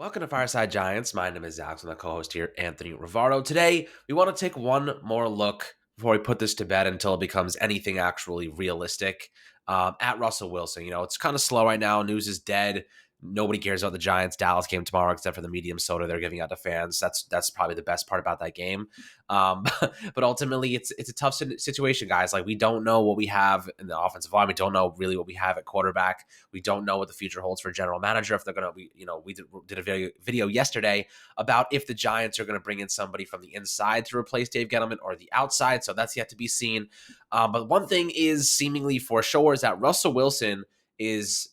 Welcome to Fireside Giants. My name is Alex. I'm the co-host here, Anthony Rivardo. Today, we want to take one more look before we put this to bed until it becomes anything actually realistic at Russell Wilson. It's kind of slow right now. News is dead. Nobody cares about the Giants. Dallas game tomorrow, except for the medium soda they're giving out to fans. That's probably the best part about that game. But ultimately, it's a tough situation, guys. Like, we don't know what we have in the offensive line. We don't know really what we have at quarterback. We don't know what the future holds for general manager. If they're going to be, we did a video yesterday about if the Giants are going to bring in somebody from the inside to replace Dave Gettleman or the outside. So that's yet to be seen. But one thing is seemingly for sure is that Russell Wilson is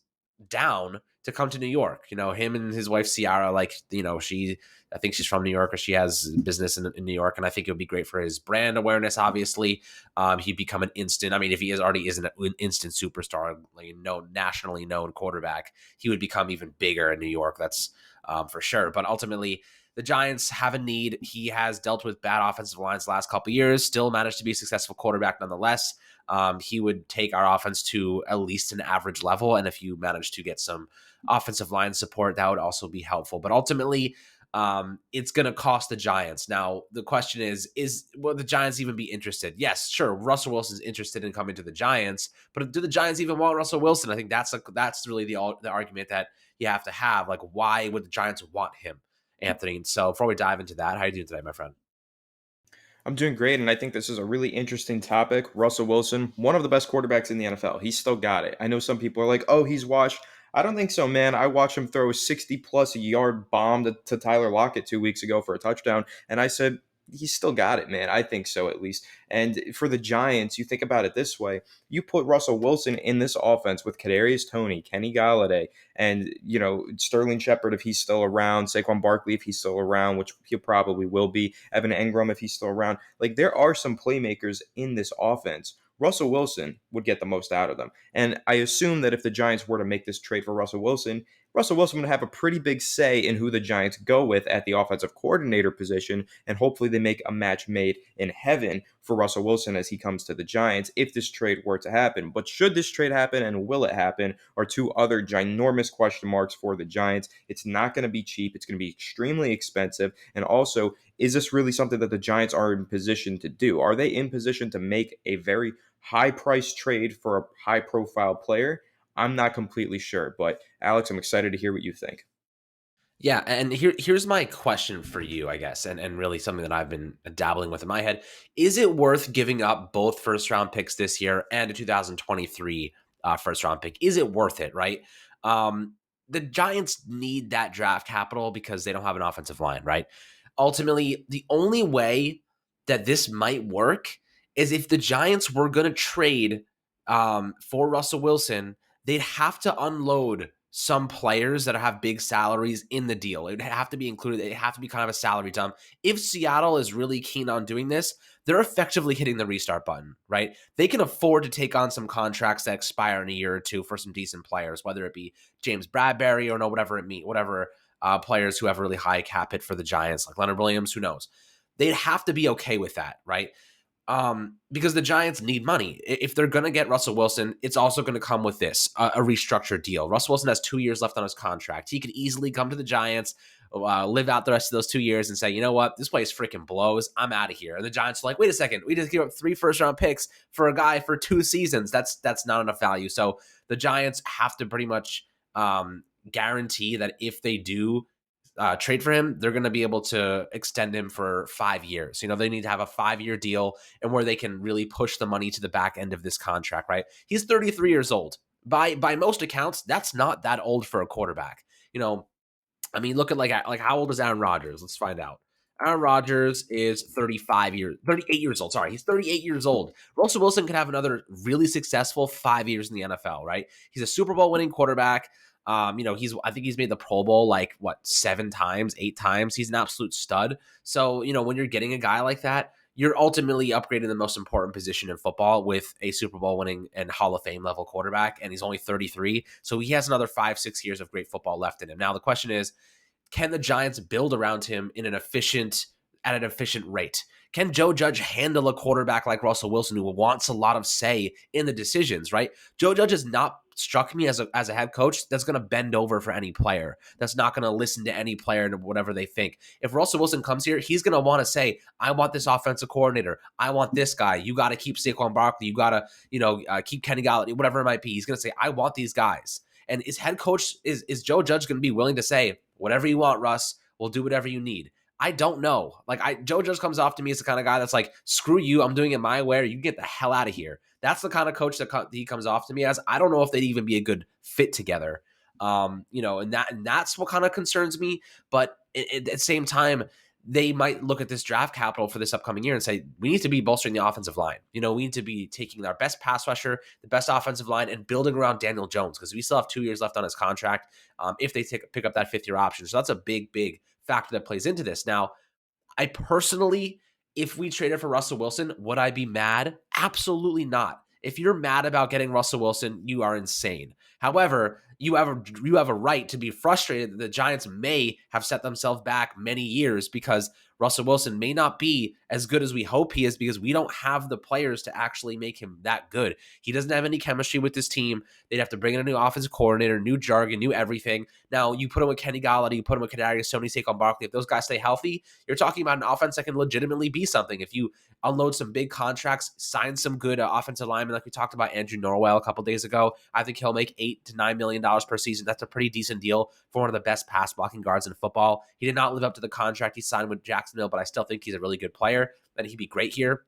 down to come to New York. Him and his wife Ciara, I think she's from New York, or she has business in New York, and I think it would be great for his brand awareness. Obviously, he'd become an instant. I mean, if he already is an instant superstar, nationally known quarterback, he would become even bigger in New York. That's for sure. But ultimately, the Giants have a need. He has dealt with bad offensive lines the last couple of years. Still managed to be a successful quarterback nonetheless. He would take our offense to at least an average level, and if you manage to get some offensive line support, that would also be helpful. But ultimately, it's going to cost the Giants. Now, the question will the Giants even be interested? Yes, sure. Russell Wilson's interested in coming to the Giants, but do the Giants even want Russell Wilson? I think that's really the argument that you have to have. Like, why would the Giants want him, Anthony? And so before we dive into that, how are you doing today, my friend? I'm doing great, and I think this is a really interesting topic. Russell Wilson, one of the best quarterbacks in the NFL. He's still got it. I know some people are like, oh, he's washed. I don't think so, man. I watched him throw a 60-plus yard bomb to Tyler Lockett 2 weeks ago for a touchdown, and I said, he's still got it, man. I think so, at least. And for the Giants, you think about it this way. You put Russell Wilson in this offense with Kadarius Toney, Kenny Galladay, and, Sterling Shepard if he's still around, Saquon Barkley if he's still around, which he probably will be, Evan Engram if he's still around. Like, there are some playmakers in this offense. Russell Wilson would get the most out of them. And I assume that if the Giants were to make this trade for Russell Wilson would have a pretty big say in who the Giants go with at the offensive coordinator position, and hopefully they make a match made in heaven for Russell Wilson as he comes to the Giants if this trade were to happen. But should this trade happen and will it happen are two other ginormous question marks for the Giants. It's not going to be cheap. It's going to be extremely expensive. And also, is this really something that the Giants are in position to do? Are they in position to make a very high price trade for a high profile player? I'm not completely sure, but Alex, I'm excited to hear what you think. Yeah, and here's my question for you, I guess, and really something that I've been dabbling with in my head. Is it worth giving up both first round picks this year and a 2023 first round pick? Is it worth it, right? The Giants need that draft capital because they don't have an offensive line, right? Ultimately, the only way that this might work is if the Giants were going to trade for Russell Wilson, they'd have to unload some players that have big salaries in the deal. It would have to be included. It have to be kind of a salary dump. If Seattle is really keen on doing this, they're effectively hitting the restart button, right? They can afford to take on some contracts that expire in a year or two for some decent players, whether it be James Bradbury or whatever players who have a really high cap hit for the Giants, like Leonard Williams, who knows? They'd have to be okay with that, right? Because the Giants need money. If they're going to get Russell Wilson, it's also going to come with this, a restructured deal. Russell Wilson has 2 years left on his contract. He could easily come to the Giants, live out the rest of those 2 years and say, you know what, this place freaking blows. I'm out of here. And the Giants are like, wait a second, we just gave up 3 first-round picks for a guy for 2 seasons. That's not enough value. So the Giants have to pretty much guarantee that if they do trade for him, they're going to be able to extend him for 5 years. They need to have a 5-year deal and where they can really push the money to the back end of this contract, right? He's 33 years old. By most accounts, that's not that old for a quarterback. I mean, look at like how old is Aaron Rodgers? Let's find out. Aaron Rodgers is 38 years old. Sorry, he's 38 years old. Russell Wilson could have another really successful 5 years in the NFL, right? He's a Super Bowl winning quarterback. I think he's made the Pro Bowl like 7 times, 8 times. He's an absolute stud. So, when you're getting a guy like that, you're ultimately upgrading the most important position in football with a Super Bowl winning and Hall of Fame level quarterback. And he's only 33. So he has another 5-6 years of great football left in him. Now, the question is, can the Giants build around him in an efficient at an efficient rate? Can Joe Judge handle a quarterback like Russell Wilson who wants a lot of say in the decisions, right? Joe Judge has not struck me as a head coach that's going to bend over for any player, that's not going to listen to any player and whatever they think. If Russell Wilson comes here, he's going to want to say, I want this offensive coordinator. I want this guy. You got to keep Saquon Barkley. You got to, keep Kenny Galladay, whatever it might be. He's going to say, I want these guys. And is head coach, is Joe Judge going to be willing to say, whatever you want, Russ, we'll do whatever you need? I don't know. Joe Judge comes off to me as the kind of guy that's like, screw you, I'm doing it my way, or you get the hell out of here. That's the kind of coach that he comes off to me as. I don't know if they'd even be a good fit together. And that's what kind of concerns me. But at the same time, they might look at this draft capital for this upcoming year and say, we need to be bolstering the offensive line. We need to be taking our best pass rusher, the best offensive line, and building around Daniel Jones, because we still have 2 years left on his contract if they pick up that fifth-year option. So that's a big, big factor that plays into this. Now, I personally, if we traded for Russell Wilson, would I be mad? Absolutely not. If you're mad about getting Russell Wilson, you are insane. However, you have a right to be frustrated that the Giants may have set themselves back many years because Russell Wilson may not be as good as we hope he is, because we don't have the players to actually make him that good. He doesn't have any chemistry with this team. They'd have to bring in a new offensive coordinator, new jargon, new everything. Now, you put him with Kenny Galladay, you put him with Kadarius Toney, Saquon Barkley. If those guys stay healthy, you're talking about an offense that can legitimately be something. If you unload some big contracts, sign some good offensive linemen, like we talked about Andrew Norwell a couple days ago, I think he'll make $8 to $9 million per season. That's a pretty decent deal for one of the best pass blocking guards in football. He did not live up to the contract he signed with Jacksonville, but I still think he's a really good player, and he'd be great here.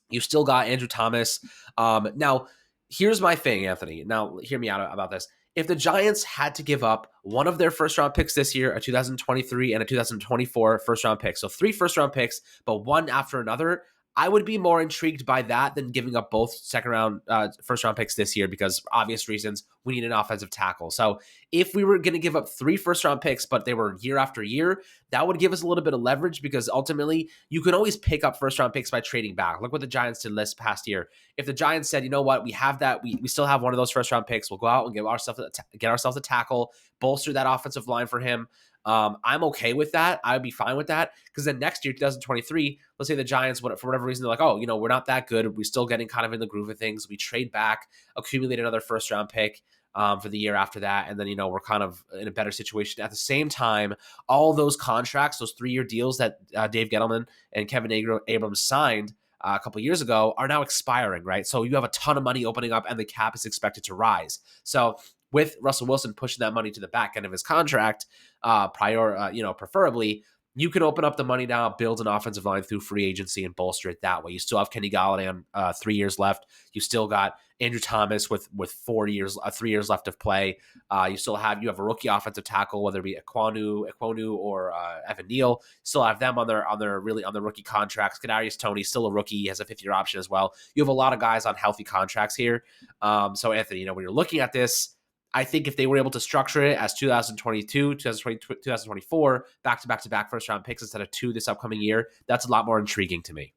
You still got Andrew Thomas. Now, here's my thing, Anthony. Now, hear me out about this. If the Giants had to give up one of their first-round picks this year, a 2023 and a 2024 first-round pick, so 3 first-round picks, but one after another, I would be more intrigued by that than giving up both first-round picks this year, because for obvious reasons, we need an offensive tackle. So if we were going to give up 3 first-round picks, but they were year after year, that would give us a little bit of leverage, because ultimately you can always pick up first-round picks by trading back. Look what the Giants did this past year. If the Giants said, you know what, we have that, we still have one of those first-round picks, we'll go out and get ourselves a tackle, bolster that offensive line for him. I'm okay with that. I would be fine with that, because then next year, 2023, let's say the Giants, for whatever reason, they're like, oh, we're not that good. We're still getting kind of in the groove of things. We trade back, accumulate another first round pick for the year after that. And then, we're kind of in a better situation. At the same time, all those contracts, those 3-year deals that Dave Gettleman and Kevin Abrams signed a couple of years ago are now expiring, right? So you have a ton of money opening up, and the cap is expected to rise. So with Russell Wilson pushing that money to the back end of his contract, preferably, you can open up the money now, build an offensive line through free agency, and bolster it that way. You still have Kenny Galladay on 3 years left. You still got Andrew Thomas with 3 years left of play. You have a rookie offensive tackle, whether it be Ekwonu or Evan Neal. Still have them on their rookie contracts. Kadarius Toney, still a rookie, he has a 5th-year option as well. You have a lot of guys on healthy contracts here. So Anthony, when you're looking at this, I think if they were able to structure it as 2022, 2024, back-to-back first-round picks instead of 2 this upcoming year, that's a lot more intriguing to me.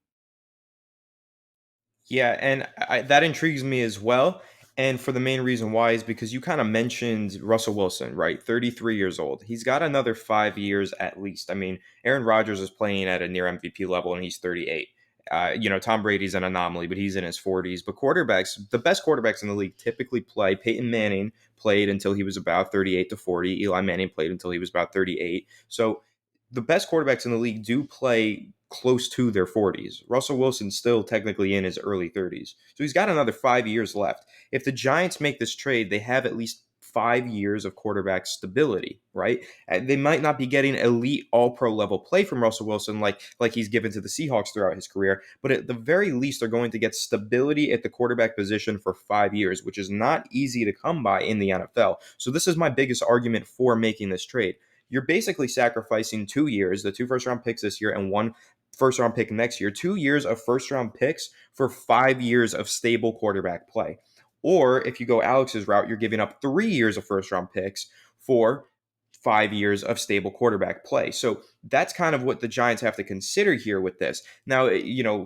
Yeah, and that intrigues me as well. And for the main reason why is because you kind of mentioned Russell Wilson, right? 33 years old. He's got another 5 years at least. I mean, Aaron Rodgers is playing at a near MVP level, and he's 38. Tom Brady's an anomaly, but he's in his 40s. But the best quarterbacks in the league typically play. Peyton Manning played until he was about 38 to 40. Eli Manning played until he was about 38. So the best quarterbacks in the league do play close to their 40s. Russell Wilson's still technically in his early 30s. So he's got another 5 years left. If the Giants make this trade, they have at least 5 years of quarterback stability, right? They might not be getting elite all-pro level play from Russell Wilson like he's given to the Seahawks throughout his career, but at the very least, they're going to get stability at the quarterback position for 5 years, which is not easy to come by in the NFL. So this is my biggest argument for making this trade. You're basically sacrificing 2 years, the 2 first-round picks this year and 1 first-round pick next year, 2 years of first-round picks for 5 years of stable quarterback play. Or if you go Alex's route, you're giving up 3 years of first-round picks for 5 years of stable quarterback play. So that's kind of what the Giants have to consider here with this. Now,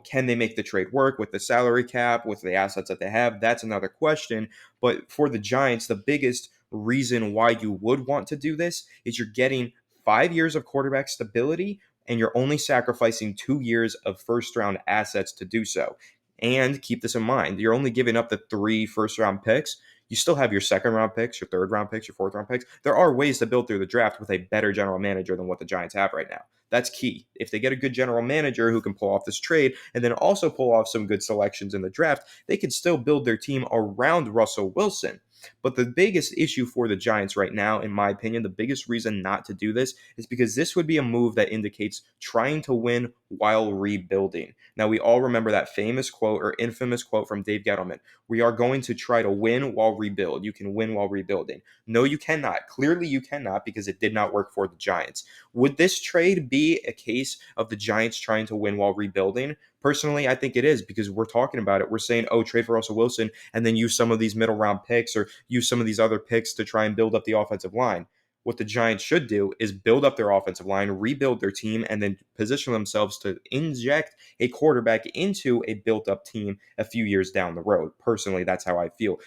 can they make the trade work with the salary cap, with the assets that they have? That's another question. But for the Giants, the biggest reason why you would want to do this is you're getting 5 years of quarterback stability and you're only sacrificing 2 years of first round assets to do so. And keep this in mind, you're only giving up the 3 first round picks. You still have your second round picks, your third round picks, your fourth round picks. There are ways to build through the draft with a better general manager than what the Giants have right now. That's key. If they get a good general manager who can pull off this trade and then also pull off some good selections in the draft, they can still build their team around Russell Wilson. But the biggest issue for the Giants right now, in my opinion, the biggest reason not to do this is because this would be a move that indicates trying to win while rebuilding. Now, we all remember that famous quote or infamous quote from Dave Gettleman: "We are going to try to win while rebuild. You can win while rebuilding." No, you cannot. Clearly, you cannot, because it did not work for the Giants. Would this trade be a case of the Giants trying to win while rebuilding? Personally, I think it is, because we're talking about it. We're saying, oh, trade for Russell Wilson and then use some of these middle round picks or use some of these other picks to try and build up the offensive line. What the Giants should do is build up their offensive line, rebuild their team, and then position themselves to inject a quarterback into a built up team a few years down the road. Personally, that's how I feel.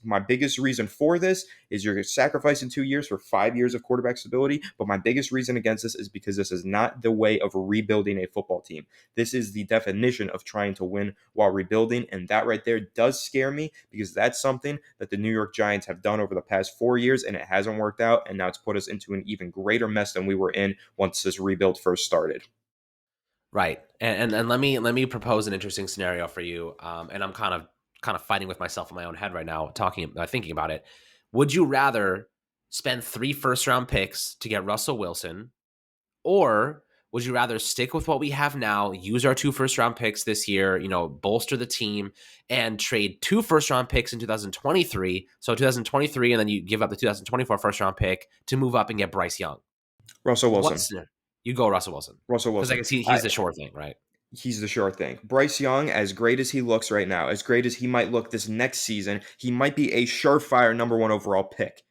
My biggest reason for this is you're sacrificing 2 years for 5 years of quarterback stability. But my biggest reason against this is because this is not the way of rebuilding a football team. This is the definition of trying to win while rebuilding. And that right there does scare me, because that's something that the New York Giants have done over the past 4 years, and it hasn't worked out. And now it's put us into an even greater mess than we were in once this rebuild first started. Right. And let me propose an interesting scenario for you. And I'm kind of fighting with myself in my own head right now, thinking about it. Would you rather spend 3 first round picks to get Russell Wilson, or would you rather stick with what we have now, use our 2 first round picks this year, bolster the team, and trade 2 first round picks in 2023? So 2023, and then you give up the 2024 first round pick to move up and get Bryce Young. Russell Wilson. What's you go Russell Wilson, Russell because I Wilson. guess I, he's the sure thing, right? He's the sure thing. Bryce Young, as great as he looks right now, as great as he might look this next season, he might be a surefire number one overall pick.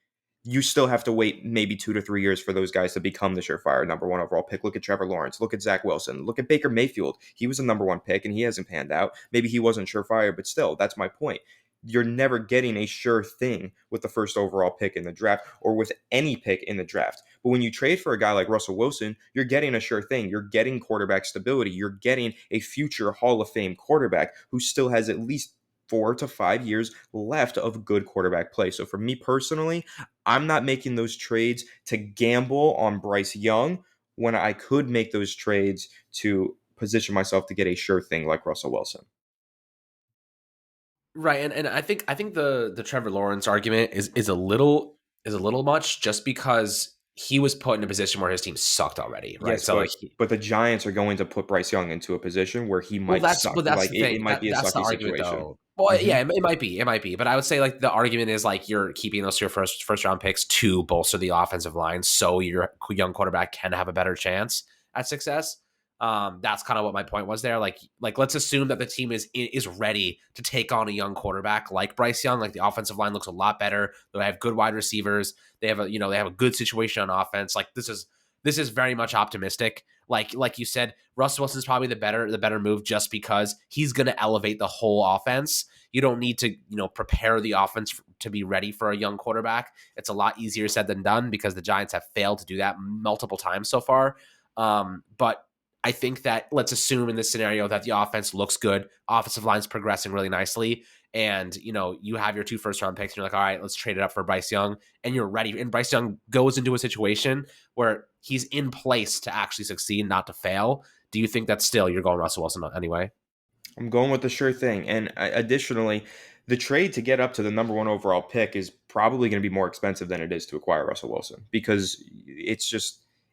You still have to wait maybe 2 to 3 years for those guys to become the surefire number one overall pick. Look at Trevor Lawrence. Look at Zach Wilson. Look at Baker Mayfield. He was a number one pick and he hasn't panned out. Maybe he wasn't surefire, but still, that's my point. You're never getting a sure thing with the first overall pick in the draft or with any pick in the draft. But when you trade for a guy like Russell Wilson, you're getting a sure thing. You're getting quarterback stability. You're getting a future Hall of Fame quarterback who still has at least 4 to 5 years left of good quarterback play. So for me personally, I'm not making those trades to gamble on Bryce Young when I could make those trades to position myself to get a sure thing like Russell Wilson. Right, and I think the Trevor Lawrence argument is a little much, just because he was put in a position where his team sucked already, right? Yes, So like, but the Giants are going to put Bryce Young into a position where he well, might that's suck. but that's Like the it thing. might be a That's the sucky argument, situation. though. Well, hmm yeah, it might be. But I would say, like, the argument is, like, you're keeping those your first round picks to bolster the offensive line, so your young quarterback can have a better chance at success. That's kind of what my point was there. Like let's assume that the team is ready to take on a young quarterback like Bryce Young. Like, the offensive line looks a lot better. They have good wide receivers. They have a good situation on offense. Like, this is very much optimistic. Like you said, Russell Wilson's probably the better move, just because he's going to elevate the whole offense. You don't need to prepare the offense to be ready for a young quarterback. It's a lot easier said than done, because the Giants have failed to do that multiple times so far. But I think that, let's assume in this scenario that the offense looks good, offensive line's progressing really nicely, and you have your 2 first round picks, and you're like, all right, let's trade it up for Bryce Young, and you're ready. And Bryce Young goes into a situation where he's in place to actually succeed, not to fail. Do you think that still you're going Russell Wilson anyway? I'm going with the sure thing. And additionally, the trade to get up to the number one overall pick is probably going to be more expensive than it is to acquire Russell Wilson, because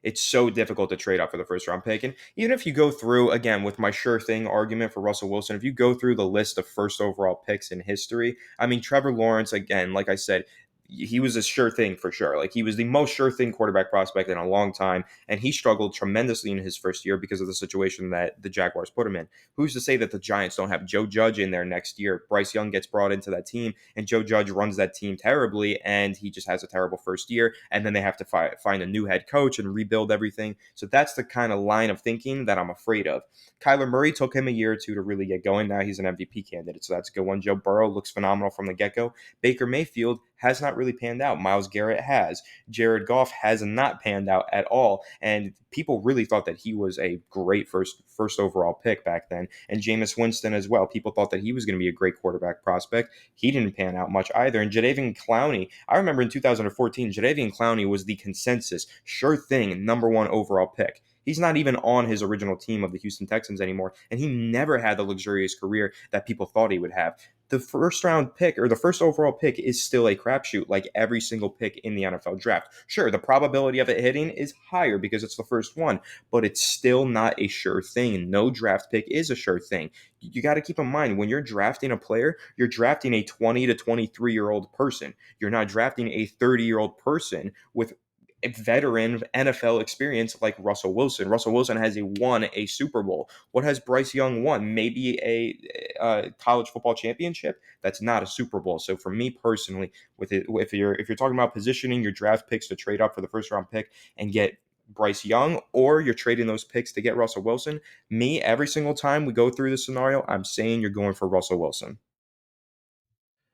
it's so difficult to trade up for the first round pick. And even if you go through, again, with my sure thing argument for Russell Wilson, if you go through the list of first overall picks in history, I mean, Trevor Lawrence, again, like I said, he was a sure thing for sure. Like, he was the most sure thing quarterback prospect in a long time, and he struggled tremendously in his first year because of the situation that the Jaguars put him in. Who's to say that the Giants don't have Joe Judge in there next year? Bryce Young gets brought into that team, and Joe Judge runs that team terribly, and he just has a terrible first year, and then they have to find a new head coach and rebuild everything. So that's the kind of line of thinking that I'm afraid of. Kyler Murray took him a year or two to really get going. Now he's an MVP candidate, so that's a good one. Joe Burrow looks phenomenal from the get-go. Baker Mayfield has not really panned out. Myles Garrett has. Jared Goff has not panned out at all. And people really thought that he was a great first overall pick back then. And Jameis Winston as well. People thought that he was going to be a great quarterback prospect. He didn't pan out much either. And Jadeveon Clowney, I remember in 2014, Jadeveon Clowney was the consensus, sure thing, number one overall pick. He's not even on his original team of the Houston Texans anymore, and he never had the luxurious career that people thought he would have. The first round pick or the first overall pick is still a crapshoot, like every single pick in the NFL draft. Sure, the probability of it hitting is higher because it's the first one, but it's still not a sure thing. No draft pick is a sure thing. You got to keep in mind when you're drafting a player, you're drafting a 20 to 23-year-old person. You're not drafting a 30-year-old person with a veteran NFL experience like Russell Wilson. Russell Wilson has won a Super Bowl. What has Bryce Young won? Maybe a college football championship. That's not a Super Bowl. So for me personally, with it, if you're talking about positioning your draft picks to trade up for the first round pick and get Bryce Young, or you're trading those picks to get Russell Wilson, me every single time we go through this scenario, I'm saying you're going for Russell Wilson.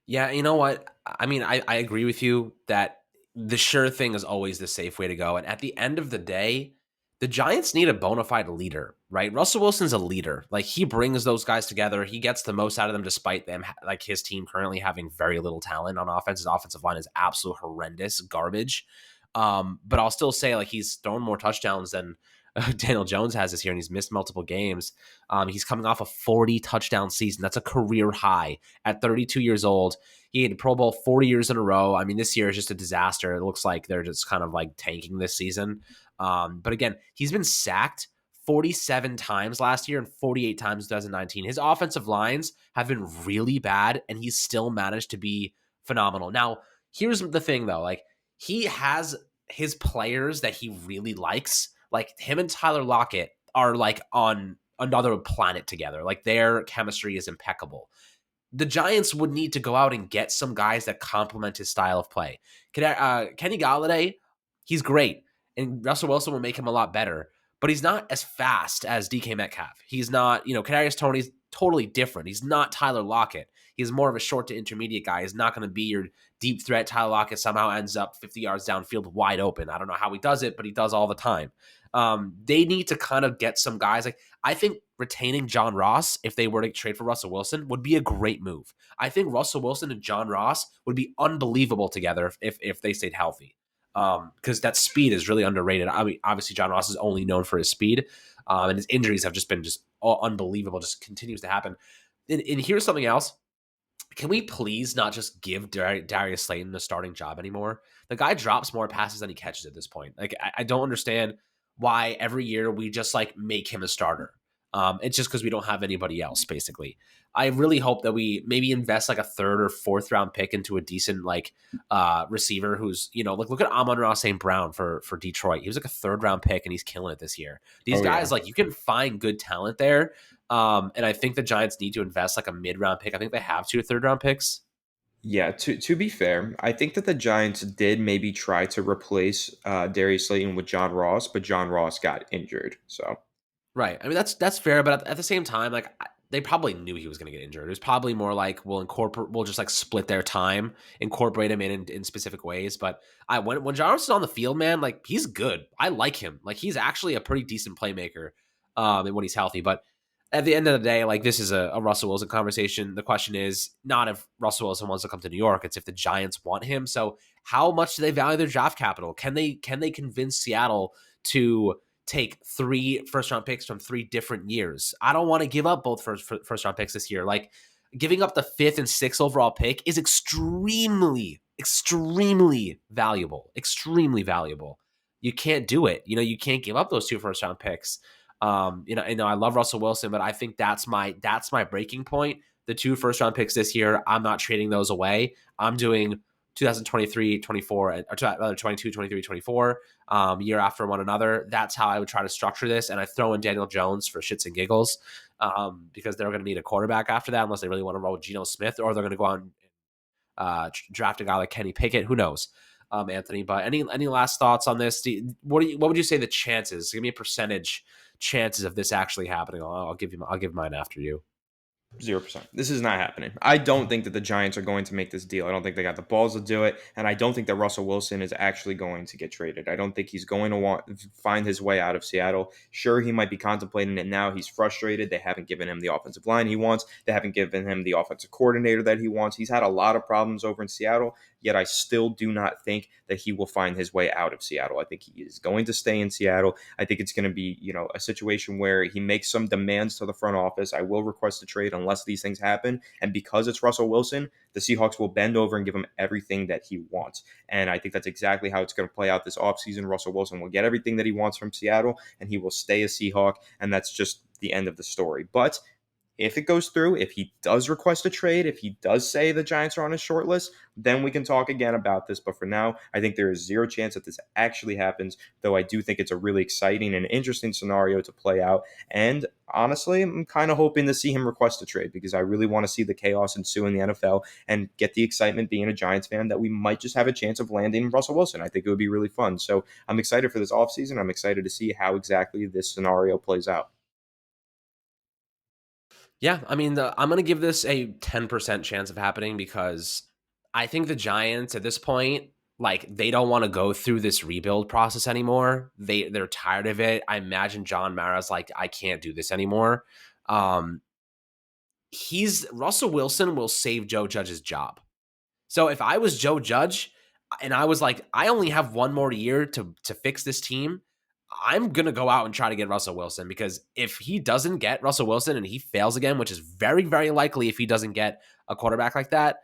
Yeah, you know what? I mean, I agree with you that the sure thing is always the safe way to go. And at the end of the day, the Giants need a bona fide leader, right? Russell Wilson's a leader. Like he brings those guys together. He gets the most out of them despite them, like his team currently having very little talent on offense. His offensive line is absolute horrendous garbage. But I'll still say like he's thrown more touchdowns than Daniel Jones has this year, and he's missed multiple games. He's coming off a 40 touchdown season. That's a career high at 32 years old. He had Pro Bowl 40 years in a row. I mean, this year is just a disaster. It looks like they're just kind of like tanking this season. But again, he's been sacked 47 times last year and 48 times in 2019. His offensive lines have been really bad, and he's still managed to be phenomenal. Now, here's the thing, though. Like, he has his players that he really likes. Like, him and Tyler Lockett are, like, on another planet together. Like, their chemistry is impeccable. The Giants would need to go out and get some guys that complement his style of play. Kenny Galladay, he's great, and Russell Wilson will make him a lot better, but he's not as fast as DK Metcalf. He's not, Kadarius Toney's totally different. He's not Tyler Lockett. He's more of a short to intermediate guy. He's not going to be your deep threat. Tyler Lockett somehow ends up 50 yards downfield wide open. I don't know how he does it, but he does all the time. They need to kind of get some guys. Like, I think retaining John Ross, if they were to trade for Russell Wilson, would be a great move. I think Russell Wilson and John Ross would be unbelievable together if they stayed healthy. Because that speed is really underrated. I mean, obviously, John Ross is only known for his speed, and his injuries have just been all unbelievable. Just continues to happen. And here's something else. Can we please not just give Darius Slayton the starting job anymore? The guy drops more passes than he catches at this point. Like, I don't understand why every year we just like make him a starter. It's just because we don't have anybody else, basically. I really hope that we maybe invest like a third or fourth round pick into a decent like receiver who's, like look at Amon-Ra St. Brown for Detroit. He was like a third round pick and he's killing it this year. These Oh yeah. guys, like you can find good talent there. And I think the Giants need to invest like a mid round pick. I think they have 2 third round picks. Yeah, to be fair, I think that the Giants did maybe try to replace Darius Slayton with John Ross, but John Ross got injured. So Right. I mean, that's fair, but at the same time, like they probably knew he was going to get injured. It was probably more like we'll just like split their time, incorporate him in specific ways. But when Jarvis is on the field, man, like he's good. I like him. Like he's actually a pretty decent playmaker, when he's healthy. But at the end of the day, like this is a Russell Wilson conversation. The question is not if Russell Wilson wants to come to New York; it's if the Giants want him. So, how much do they value their draft capital? Can they convince Seattle to take 3 first round picks from 3 different years? I don't want to give up both first round picks this year. Like giving up the 5th and 6th overall pick is extremely valuable. Extremely valuable. You can't do it. You can't give up those 2 first round picks. I love Russell Wilson, but I think that's my breaking point. The 2 first round picks this year, I'm not trading those away. I'm doing 2023, 24, or rather 22, 23, 24, year after one another. That's how I would try to structure this. And I throw in Daniel Jones for shits and giggles, because they're going to need a quarterback after that, unless they really want to roll with Geno Smith, or they're going to go on draft a guy like Kenny Pickett. Who knows, Anthony? But any last thoughts on this? What would you say the chances? Give me a percentage chances of this actually happening. I'll give mine after you. 0%. This is not happening. I don't think that the Giants are going to make this deal. I don't think they got the balls to do it, and I don't think that Russell Wilson is actually going to get traded. I don't think he's going to want find his way out of Seattle. Sure, he might be contemplating it now. He's frustrated. They haven't given him the offensive line he wants. They haven't given him the offensive coordinator that he wants. He's had a lot of problems over in Seattle, yet I still do not think that he will find his way out of Seattle. I think he is going to stay in Seattle. I think it's going to be, a situation where he makes some demands to the front office. I will request a trade unless these things happen. And because it's Russell Wilson, the Seahawks will bend over and give him everything that he wants. And I think that's exactly how it's going to play out this offseason. Russell Wilson will get everything that he wants from Seattle, and he will stay a Seahawk. And that's just the end of the story. But if it goes through, if he does request a trade, if he does say the Giants are on his short list, then we can talk again about this. But for now, I think there is zero chance that this actually happens, though I do think it's a really exciting and interesting scenario to play out. And honestly, I'm kind of hoping to see him request a trade because I really want to see the chaos ensue in the NFL and get the excitement being a Giants fan that we might just have a chance of landing Russell Wilson. I think it would be really fun. So I'm excited for this offseason. I'm excited to see how exactly this scenario plays out. Yeah, I mean, I'm going to give this a 10% chance of happening because I think the Giants at this point, like, they don't want to go through this rebuild process anymore. They're tired of it. I imagine John Mara's like, I can't do this anymore. Um, he's Russell Wilson will save Joe Judge's job. So if I was Joe Judge and I was like, I only have one more year to fix this team, I'm gonna go out and try to get Russell Wilson because if he doesn't get Russell Wilson and he fails again, which is very, very likely if he doesn't get a quarterback like that,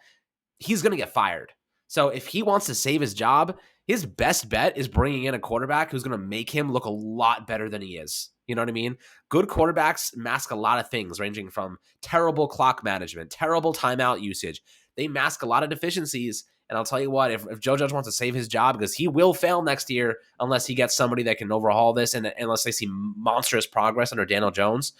he's going to get fired. So if he wants to save his job, his best bet is bringing in a quarterback who's going to make him look a lot better than he is. You know what I mean? Good quarterbacks mask a lot of things, ranging from terrible clock management, terrible timeout usage. They mask a lot of deficiencies. And I'll tell you what, if Joe Judge wants to save his job, because he will fail next year unless he gets somebody that can overhaul this and unless they see monstrous progress under Daniel Jones,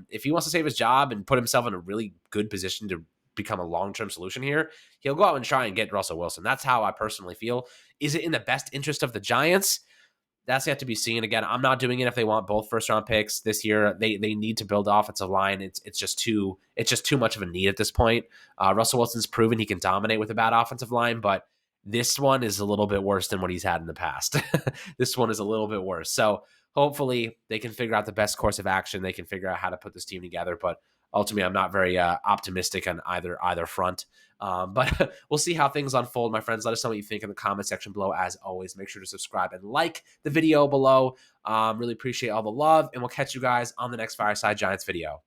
if he wants to save his job and put himself in a really good position to become a long-term solution here, he'll go out and try and get Russell Wilson. That's how I personally feel. Is it in the best interest of the Giants? That's yet to be seen. Again, I'm not doing it if they want both first round picks this year. They need to build the offensive line. It's just too much of a need at this point. Russell Wilson's proven he can dominate with a bad offensive line, but this one is a little bit worse than what he's had in the past. This one is a little bit worse. So hopefully they can figure out the best course of action. They can figure out how to put this team together. But ultimately, I'm not very optimistic on either front. But we'll see how things unfold, my friends. Let us know what you think in the comment section below. As always, make sure to subscribe and like the video below. Really appreciate all the love, and we'll catch you guys on the next Fireside Giants video.